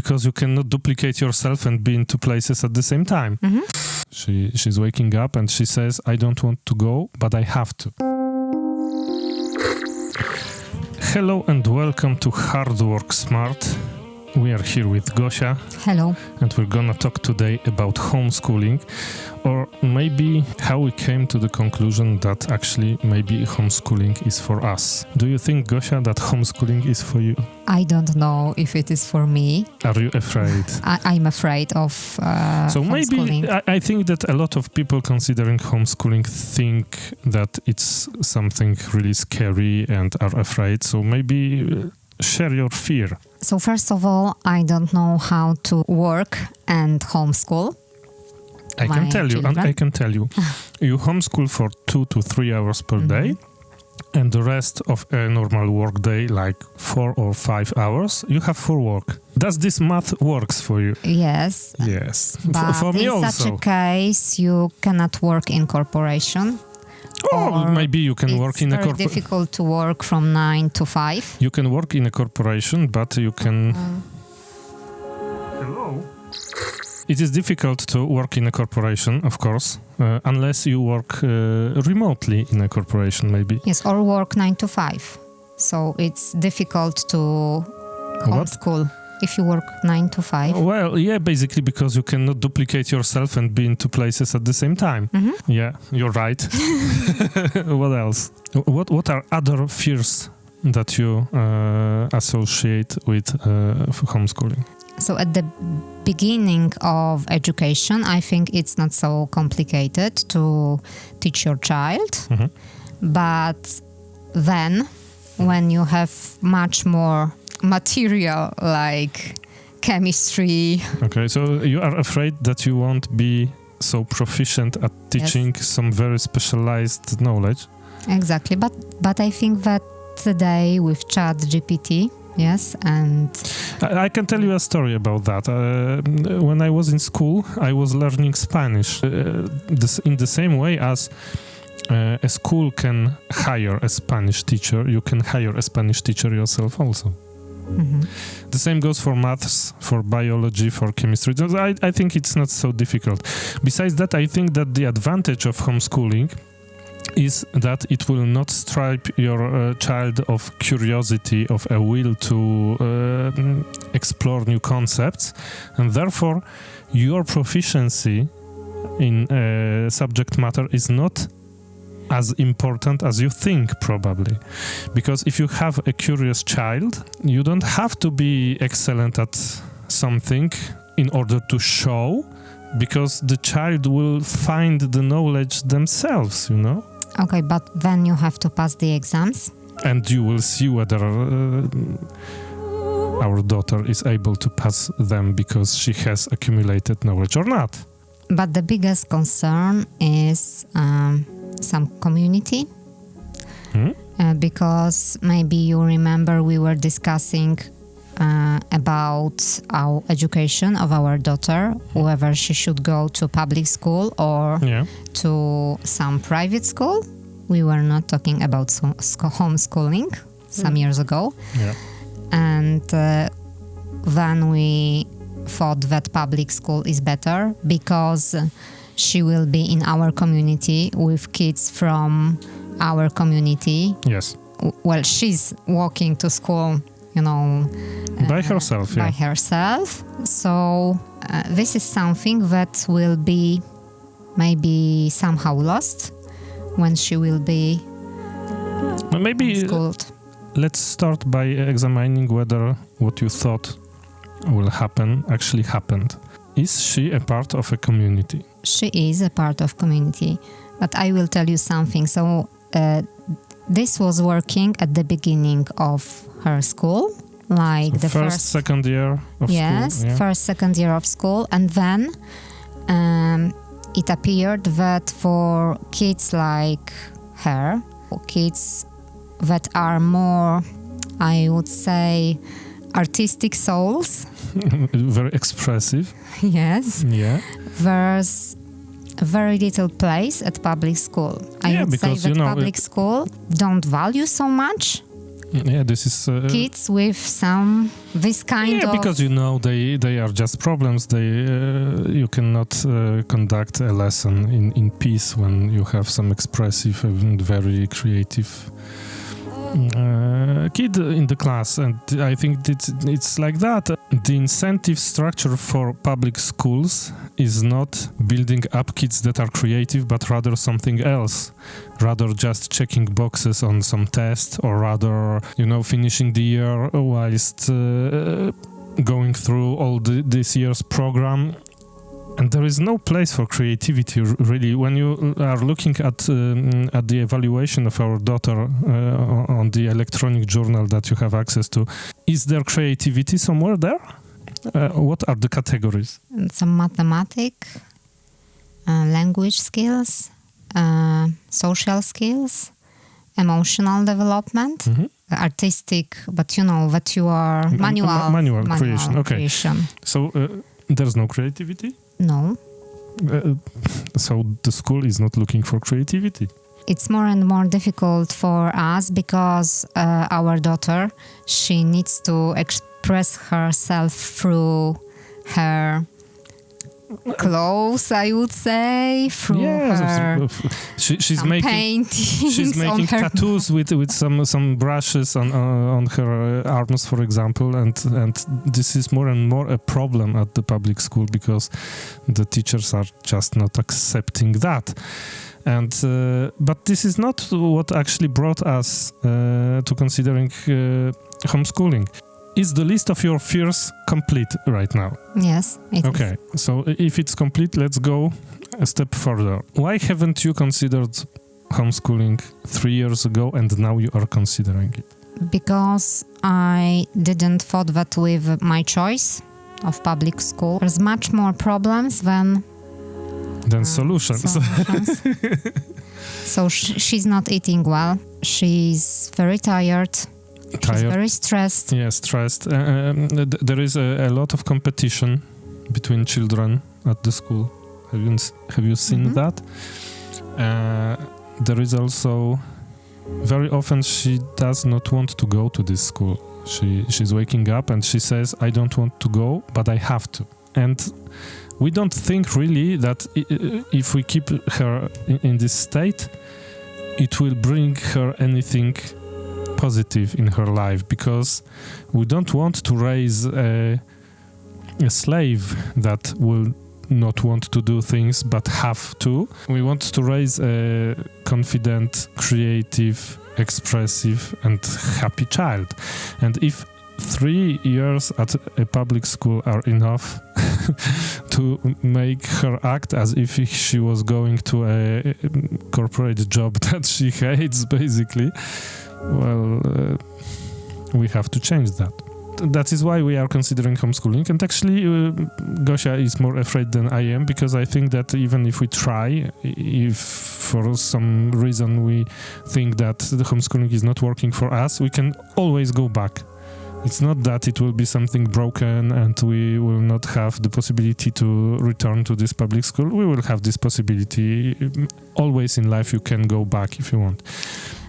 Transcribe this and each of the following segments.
because you cannot duplicate yourself and be in two places at the same time. She's waking up and she says, I don't want to go, but I have to. Hello and welcome to Hard Work Smart. We are here with Gosia. Hello. And we're gonna talk today about homeschooling, or maybe how we came to the conclusion that actually maybe homeschooling is for us. Do you think, Gosia, that homeschooling is for you? I don't know if it is for me. Are you afraid? I'm afraid of so homeschooling. Maybe I think that a lot of people considering homeschooling think that it's something really scary and are afraid. So maybe share your fear. So first of all, I don't know how to work and homeschool. I can tell you. You homeschool for 2 to 3 hours per day, and the rest of a normal work day, like 4 or 5 hours, you have for work. Does this math works for you? Yes. Yes. But for me in also. such a case, you cannot work in corporation. Oh, maybe you can work in a corporation. It's very difficult to work from 9 to 5. You can work in a corporation, but you can... Hello? It is difficult to work in a corporation, of course, unless you work remotely in a corporation, maybe. Yes, or work 9 to 5. So it's difficult to homeschool if you work 9 to 5. Well, yeah, basically because you cannot duplicate yourself and be in two places at the same time. Yeah, you're right. What else? What are other fears that you associate with homeschooling? So at the beginning of education, I think it's not so complicated to teach your child. But then when you have much more material like chemistry. Okay, so you are afraid that you won't be so proficient at teaching some very specialized knowledge? Exactly, but I think that today with ChatGPT, and I can tell you a story about that. When I was in school, I was learning Spanish in the same way as a school can hire a Spanish teacher. You can hire a Spanish teacher yourself also. The same goes for maths, for biology, for chemistry. I think it's not so difficult. Besides that, I think that the advantage of homeschooling is that it will not strip your child of curiosity, of a will to explore new concepts, and therefore your proficiency in subject matter is not as important as you think, probably. Because if you have a curious child, you don't have to be excellent at something in order to show, because the child will find the knowledge themselves, Okay, but then you have to pass the exams. And you will see whether our daughter is able to pass them because she has accumulated knowledge or not. But the biggest concern is some community. Because maybe you remember we were discussing about our education of our daughter, whether she should go to public school or to some private school. We were not talking about homeschooling some years ago. And then we thought that public school is better because she will be in our community with kids from our community. Yes. Well, she's walking to school, by herself. By herself. So this is something that will be maybe somehow lost when she will be schooled. Let's start by examining whether what you thought will happen actually happened. Is she a part of a community? She is a part of community, but I will tell you something. So this was working at the beginning of her school, like the second year of school. Yes, first, second year of school, and then it appeared that for kids like her, kids that are more, I would say, artistic souls. Very expressive. Yes. Yeah. There's very little place at public school. I would say that public school don't value so much Yeah, this is kids with this kind of... because they are just problems. You cannot conduct a lesson in peace when you have some expressive and very creative kid in the class, and I think it's like that. The incentive structure for public schools is not building up kids that are creative, but rather something else. Rather just checking boxes on some test, or rather, finishing the year whilst going through all this year's program. And there is no place for creativity, really. When you are looking at the evaluation of our daughter on the electronic journal that you have access to, is there creativity somewhere there? What are the categories? Some mathematics, language skills, social skills, emotional development, artistic, but that you are manual creation. Okay. So there's no creativity? No. So the school is not looking for creativity. It's more and more difficult for us because our daughter, she needs to express herself through her clothes, I would say, through her she's making tattoos with some brushes on her arms, for example, and this is more and more a problem at the public school because the teachers are just not accepting that. And but this is not what actually brought us to considering homeschooling. Is the list of your fears complete right now? Yes, it okay, is. So if it's complete, let's go a step further. Why haven't you considered homeschooling 3 years ago and now you are considering it? Because I didn't thought that with my choice of public school, there's much more problems than solutions. So she's not eating well. She's very tired. She's very stressed. Yeah, stressed. There is a lot of competition between children at the school. Have you seen that? There is also very often she does not want to go to this school. She's waking up and she says, "I don't want to go, but I have to." And we don't think really that if we keep her in this state, it will bring her anything positive in her life, because we don't want to raise a slave that will not want to do things but have to. We want to raise a confident, creative, expressive and happy child. And if 3 years at a public school are enough to make her act as if she was going to a corporate job that she hates, basically, well, we have to change that. That is why we are considering homeschooling. And actually, Gosia is more afraid than I am, because I think that even if we try, if for some reason we think that the homeschooling is not working for us, we can always go back. It's not that it will be something broken and we will not have the possibility to return to this public school. We will have this possibility. Always in life you can go back if you want.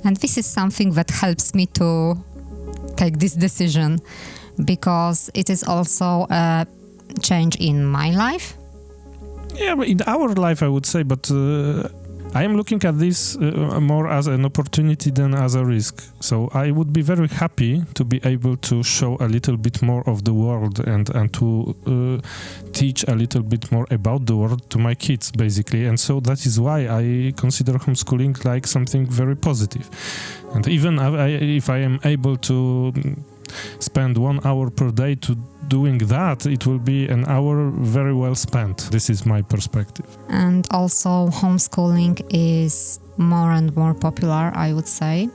And this is something that helps me to take this decision, because it is also a change in my life. Yeah, but in our life, I would say, but I am looking at this more as an opportunity than as a risk. So I would be very happy to be able to show a little bit more of the world and to teach a little bit more about the world to my kids, basically. And so that is why I consider homeschooling like something very positive. And even if I am able to spend 1 hour per day to doing that, it will be an hour very well spent. This is my perspective. And also homeschooling is more and more popular, I would say.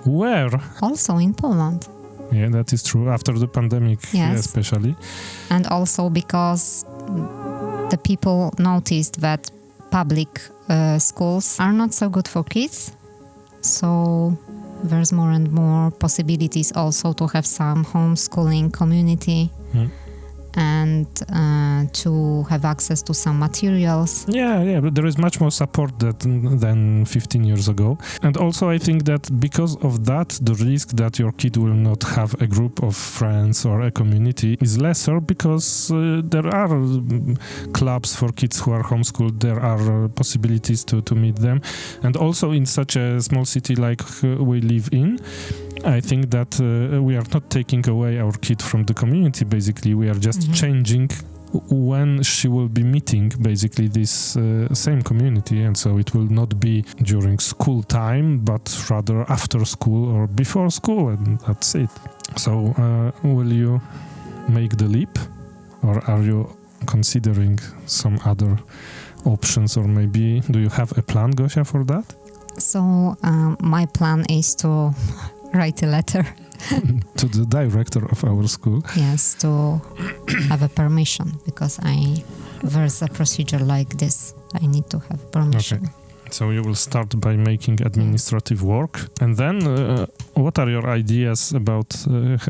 Where? Also in Poland. Yeah, that is true. After the pandemic, yes. Especially. And also because the people noticed that public schools are not so good for kids. So there's more and more possibilities also to have some homeschooling community. and to have access to some materials. Yeah, but there is much more support than 15 years ago. And also I think that because of that, the risk that your kid will not have a group of friends or a community is lesser, because there are clubs for kids who are homeschooled, there are possibilities to meet them. And also in such a small city like we live in, I think that we are not taking away our kid from the community. Basically, we are just changing when she will be meeting basically this same community, and so it will not be during school time, but rather after school or before school, and that's it. So will you make the leap, or are you considering some other options, or maybe do you have a plan, Gosia, for that? So my plan is to write a letter to the director of our school. Yes, to have a permission, because there's a procedure like this. I need to have permission. Okay. So you will start by making administrative work, and then what are your ideas about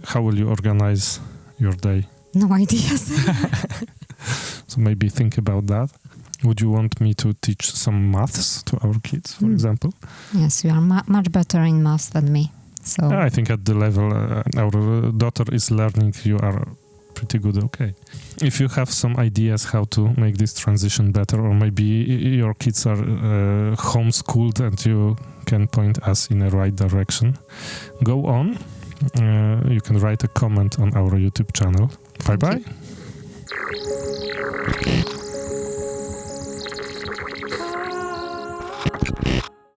how will you organize your day? No ideas. So maybe think about that. Would you want me to teach some maths to our kids, for example? Yes, you are much better in maths than me. So I think at the level our daughter is learning, you are pretty good. Okay. If you have some ideas how to make this transition better, or maybe your kids are homeschooled and you can point us in the right direction, go on. You can write a comment on our YouTube channel. Bye-bye.